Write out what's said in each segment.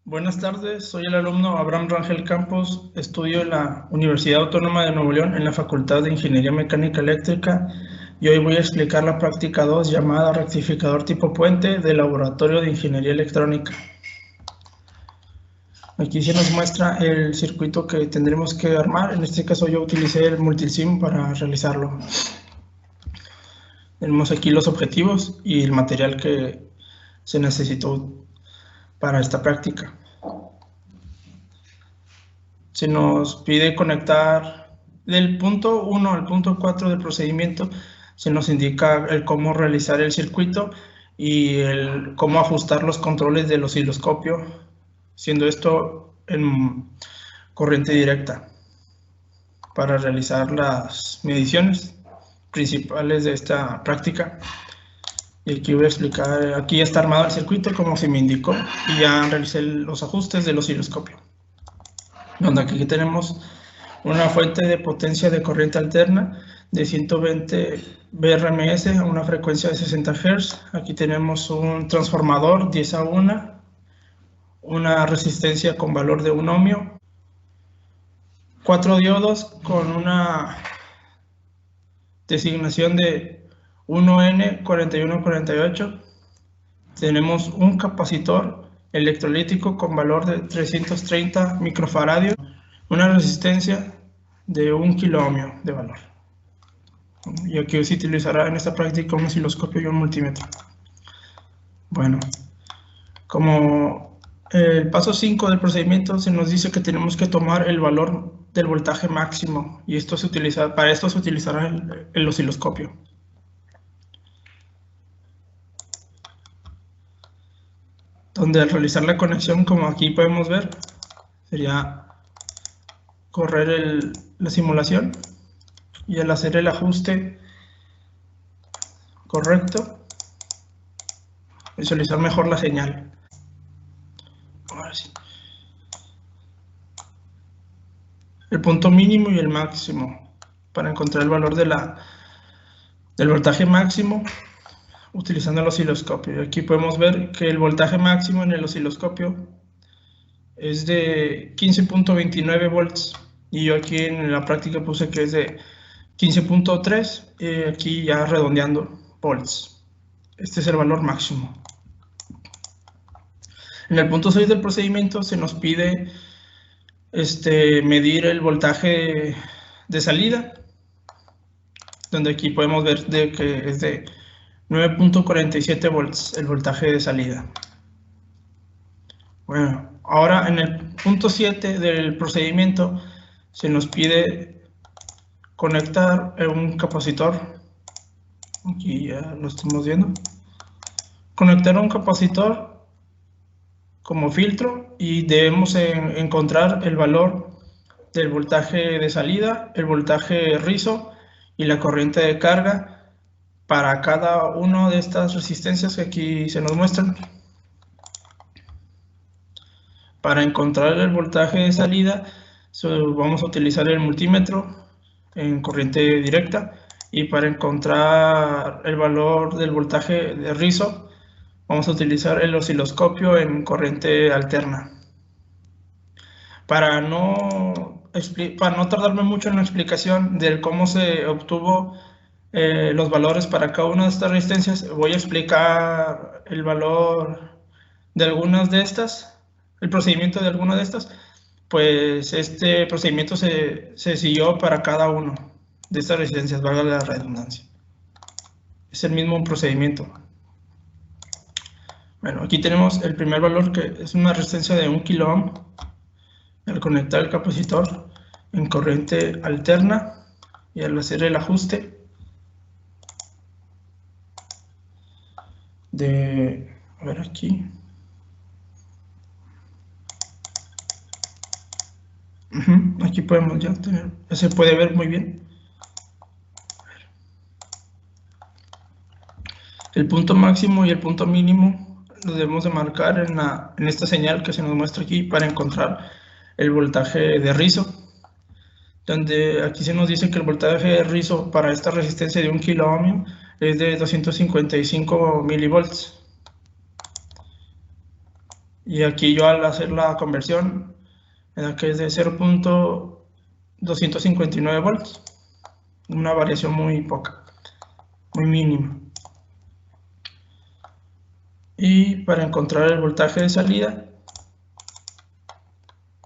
Buenas tardes, soy el alumno Abraham Rangel Campos, estudio en la Universidad Autónoma de Nuevo León en la Facultad de Ingeniería Mecánica Eléctrica y hoy voy a explicar la práctica 2 llamada rectificador tipo puente del Laboratorio de Ingeniería Electrónica. Aquí se nos muestra el circuito que tendremos que armar, en este caso yo utilicé el Multisim para realizarlo. Tenemos aquí los objetivos y el material que se necesitó para esta práctica. Se nos pide conectar del punto 1 al punto 4 del procedimiento, se nos indica el cómo realizar el circuito y el cómo ajustar los controles del osciloscopio, siendo esto en corriente directa para realizar las mediciones principales de esta práctica. Y aquí voy a explicar, aquí ya está armado el circuito como se me indicó y ya realicé los ajustes del osciloscopio, donde aquí tenemos una fuente de potencia de corriente alterna de 120 BRMS a una frecuencia de 60 Hz. Aquí tenemos un transformador 10 a 1, una resistencia con valor de 1 ohmio, 4 diodos con una designación de 1N4148. Tenemos un capacitor electrolítico con valor de 330 microfaradios, una resistencia de 1 kiloohmio de valor. Y aquí se utilizará en esta práctica un osciloscopio y un multímetro. Bueno, como el paso 5 del procedimiento se nos dice que tenemos que tomar el valor del voltaje máximo y para esto se utilizará el osciloscopio. Donde al realizar la conexión, como aquí podemos ver, sería correr la simulación y al hacer el ajuste correcto, visualizar mejor la señal. Ahora sí. El punto mínimo y el máximo para encontrar el valor del voltaje máximo utilizando el osciloscopio. Aquí podemos ver que el voltaje máximo en el osciloscopio es de 15.29 volts y yo aquí en la práctica puse que es de 15.3, aquí ya redondeando volts. Este es el valor máximo. En el punto 6 del procedimiento se nos pide medir el voltaje de salida, donde aquí podemos ver que es de 9.47 volts el voltaje de salida. Bueno, ahora en el punto 7 del procedimiento se nos pide conectar un capacitor. Aquí ya lo estamos viendo. Conectar un capacitor como filtro y debemos encontrar el valor del voltaje de salida, el voltaje rizo y la corriente de carga para cada una de estas resistencias que aquí se nos muestran. Para encontrar el voltaje de salida vamos a utilizar el multímetro en corriente directa y para encontrar el valor del voltaje de rizo vamos a utilizar el osciloscopio en corriente alterna. Para no tardarme mucho en la explicación de cómo se obtuvo los valores para cada una de estas resistencias, voy a explicar el valor de algunas de estas, el procedimiento de alguna de estas. Pues este procedimiento se siguió para cada uno de estas resistencias, valga la redundancia. Es el mismo procedimiento. Bueno, aquí tenemos el primer valor, que es una resistencia de 1 kiloohm. Al conectar el capacitor en corriente alterna y al hacer el ajuste de, a ver aquí, aquí podemos ya se puede ver muy bien. El punto máximo y el punto mínimo lo debemos de marcar en esta señal que se nos muestra aquí para encontrar el voltaje de rizo, donde aquí se nos dice que el voltaje de rizo para esta resistencia de 1 kiloohmio es de 255 milivolts. Y aquí yo al hacer la conversión, en la que es de 0.259 volts, una variación muy poca, muy mínima. Y para encontrar el voltaje de salida,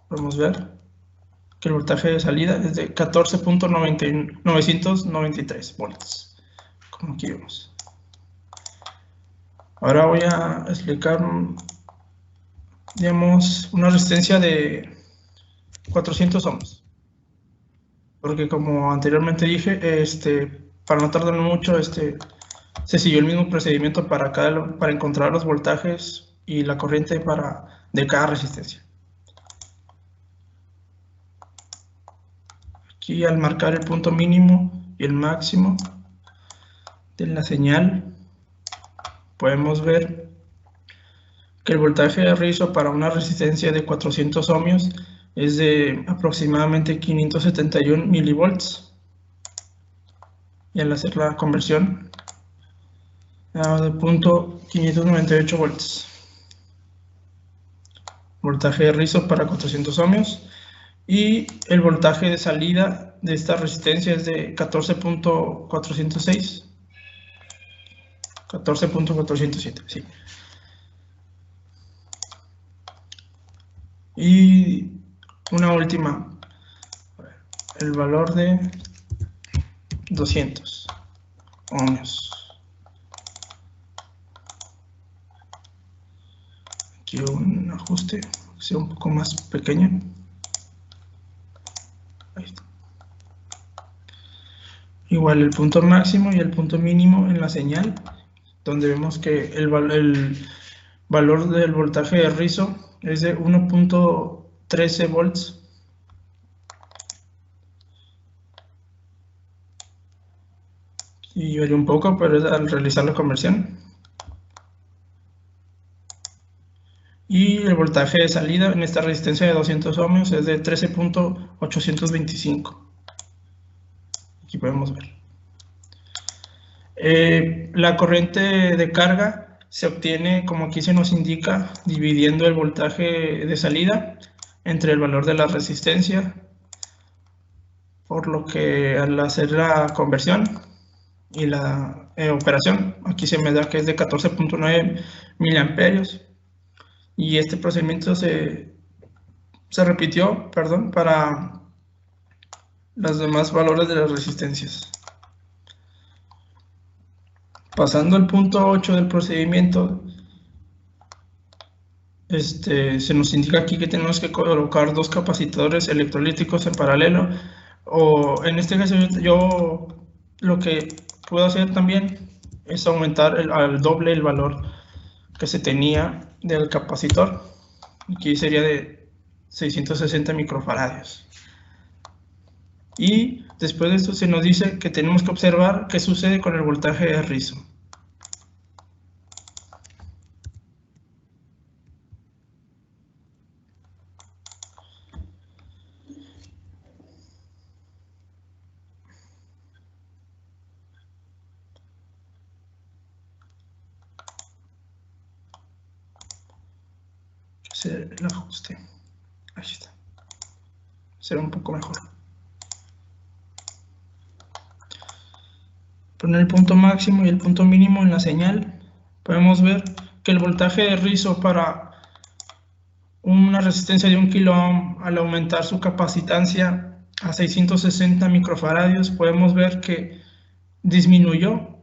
podemos ver que el voltaje de salida es de 14.993 volts, como aquí vemos. Ahora voy a explicar, digamos, una resistencia de 400 ohms. Porque como anteriormente dije, para no tardar mucho, se siguió el mismo procedimiento para encontrar los voltajes y la corriente de cada resistencia. Aquí al marcar el punto mínimo y el máximo de la señal, podemos ver que el voltaje de rizo para una resistencia de 400 ohmios es de aproximadamente 571 milivolts. Y al hacer la conversión, de punto 598 volts. Voltaje de rizo para 400 ohmios. Y el voltaje de salida de esta resistencia es de 14.406. 14.407, sí. Y una última, el valor de 200 ohmios. Aquí un ajuste, que sea un poco más pequeño. Ahí está. Igual el punto máximo y el punto mínimo en la señal, donde vemos que el valor del voltaje de rizo es de 1.13 volts. Y varía un poco, pero es al realizar la conversión. Y el voltaje de salida en esta resistencia de 200 ohmios es de 13.825. Aquí podemos ver. La corriente de carga se obtiene, como aquí se nos indica, dividiendo el voltaje de salida entre el valor de la resistencia, por lo que al hacer la conversión y la operación, aquí se me da que es de 14.9 miliamperios, y este procedimiento se repitió, para los demás valores de las resistencias. Pasando al punto 8 del procedimiento, se nos indica aquí que tenemos que colocar dos capacitores electrolíticos en paralelo, o en este caso yo lo que puedo hacer también es aumentar al doble el valor que se tenía del capacitor. Aquí sería de 660 microfaradios. Y después de esto se nos dice que tenemos que observar qué sucede con el voltaje de rizo. El ajuste. Ahí está. Será un poco mejor. Poner el punto máximo y el punto mínimo en la señal, podemos ver que el voltaje de rizo para una resistencia de 1 kilo ohm, al aumentar su capacitancia a 660 microfaradios, podemos ver que disminuyó,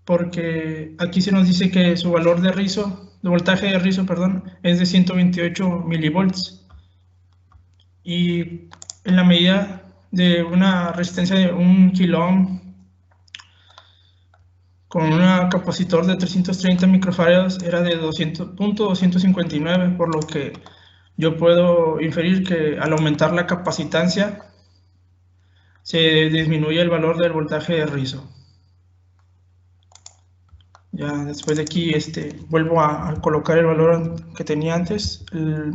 porque aquí se nos dice que su valor de voltaje de rizo, es de 128 milivolts, y en la medida de una resistencia de 1 kilo ohm con un capacitor de 330 microfaradios era de 200.259, por lo que yo puedo inferir que al aumentar la capacitancia se disminuye el valor del voltaje de rizo. Ya después de aquí vuelvo a colocar el valor que tenía antes, el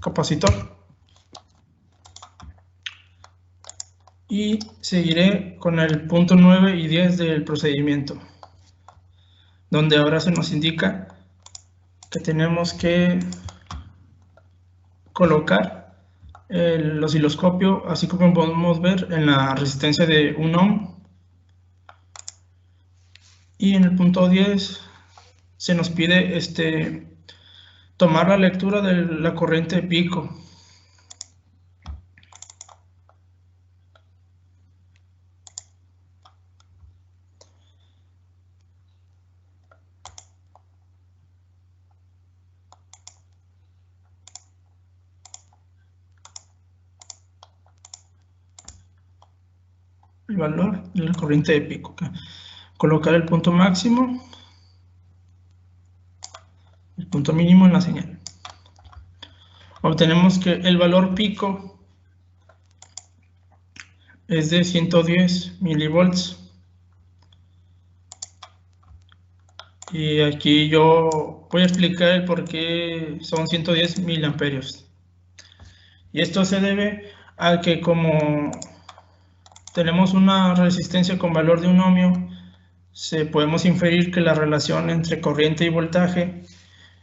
capacitor. Y seguiré con el punto 9 y 10 del procedimiento, donde ahora se nos indica que tenemos que colocar el osciloscopio, así como podemos ver, en la resistencia de 1 ohm. Y en el punto 10 se nos pide tomar la lectura de la corriente pico. El valor de la corriente de pico. Colocar el punto máximo, el punto mínimo en la señal. Obtenemos que el valor pico es de 110 milivolts. Y aquí yo voy a explicar el por qué son 110 miliamperios. Y esto se debe a que como tenemos una resistencia con valor de 1 ohmio, podemos inferir que la relación entre corriente y voltaje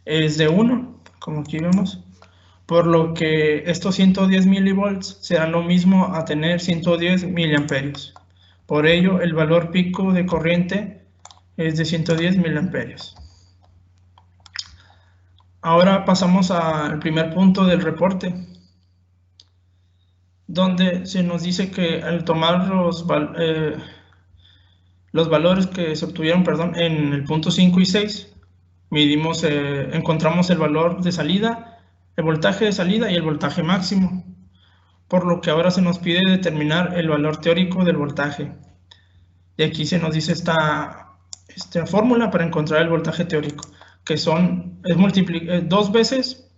es de 1, como aquí vemos, por lo que estos 110 milivolts serán lo mismo a tener 110 miliamperios. Por ello, el valor pico de corriente es de 110 miliamperios. Ahora pasamos al primer punto del reporte, donde se nos dice que al tomar los valores que se obtuvieron, en el punto 5 y 6, encontramos el valor de salida, el voltaje de salida y el voltaje máximo, por lo que ahora se nos pide determinar el valor teórico del voltaje. Y aquí se nos dice esta fórmula para encontrar el voltaje teórico, que es dos veces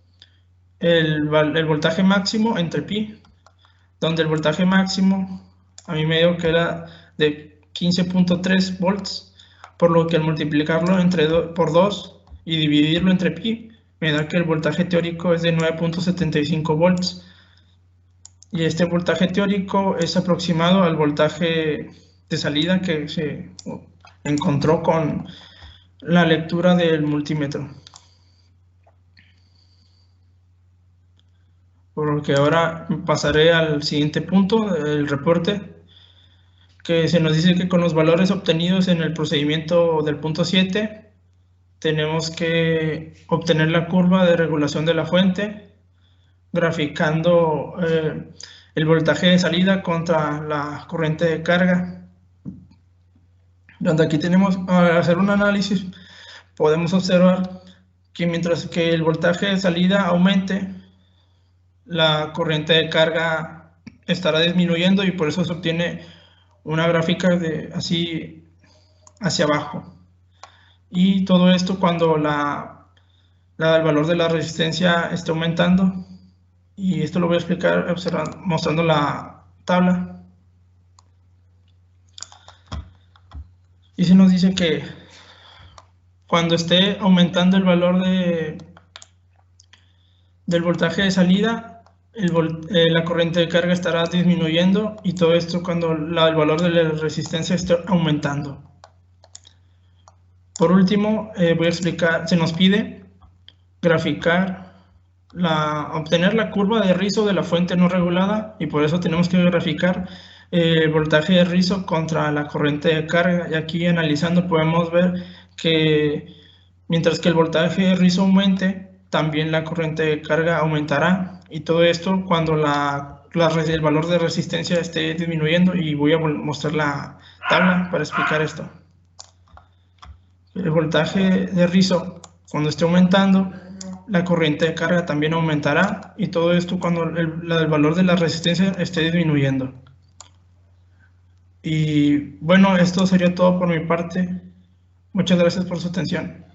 el voltaje máximo entre pi, donde el voltaje máximo a mí me dio que era de 15.3 volts, por lo que al multiplicarlo por 2 y dividirlo entre pi, me da que el voltaje teórico es de 9.75 volts. Y este voltaje teórico es aproximado al voltaje de salida que se encontró con la lectura del multímetro. Por lo que ahora pasaré al siguiente punto del reporte, que se nos dice que con los valores obtenidos en el procedimiento del punto 7, tenemos que obtener la curva de regulación de la fuente, graficando el voltaje de salida contra la corriente de carga. Donde aquí tenemos, al hacer un análisis, podemos observar que mientras que el voltaje de salida aumente, la corriente de carga estará disminuyendo y por eso se obtiene una gráfica así hacia abajo. Y todo esto cuando el valor de la resistencia esté aumentando. Y esto lo voy a explicar mostrando la tabla. Y se nos dice que cuando esté aumentando el valor del voltaje de salida, la corriente de carga estará disminuyendo, y todo esto cuando el valor de la resistencia esté aumentando. Por último, voy a explicar, se nos pide graficar, obtener la curva de rizo de la fuente no regulada, y por eso tenemos que graficar el voltaje de rizo contra la corriente de carga. Y aquí analizando podemos ver que mientras que el voltaje de rizo aumente, también la corriente de carga aumentará, y todo esto cuando el valor de resistencia esté disminuyendo. Y voy a mostrar la tabla para explicar esto. El voltaje de rizo cuando esté aumentando, la corriente de carga también aumentará, y todo esto cuando el valor de la resistencia esté disminuyendo. Y bueno, esto sería todo por mi parte. Muchas gracias por su atención.